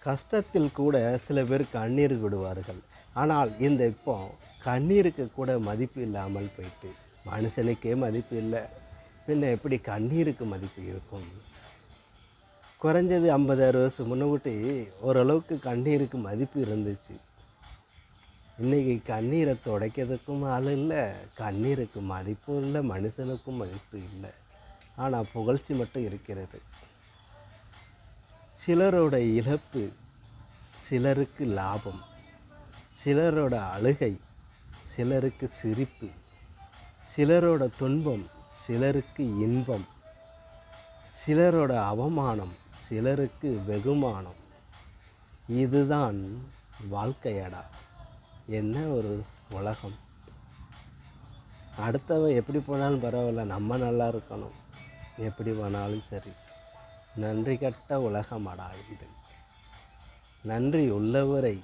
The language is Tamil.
கஷ்டத்தில் கூட சில பேர் கண்ணீர் விடுவார்கள். ஆனால் இப்போ கண்ணீருக்கு கூட மதிப்பு இல்லாமல் போயிட்டு, மனுஷனுக்கே மதிப்பு இல்லை, பின்ன எப்படி கண்ணீருக்கு மதிப்பு இருக்கும்? குறைஞ்சது 50-60 வருஷம் முன்னக்கூட்டி ஓரளவுக்கு கண்ணீருக்கு மதிப்பு இருந்துச்சு. இன்றைக்கி கண்ணீரை துடைக்கிறதுக்கும் ஆள் இல்லை, கண்ணீருக்கு மதிப்பும் இல்லை, மனுஷனுக்கும் மதிப்பு இல்லை. ஆனால் புகழ்ச்சி மட்டும் இருக்கிறது. சிலரோட இழப்பு சிலருக்கு லாபம், சிலரோட அழுகை சிலருக்கு சிரிப்பு, சிலரோட துன்பம் சிலருக்கு இன்பம், சிலரோட அவமானம் சிலருக்கு வெகுமானம். இதுதான் வாழ்க்கையடா. என்ன ஒரு உலகம்! அடுத்தவன் எப்படி போனாலும் பரவாயில்ல, நம்ம நல்லா இருக்கணும். எப்படி போனாலும் சரி. நன்றி கட்ட உலகமடா இது. நன்றி உள்ளவரை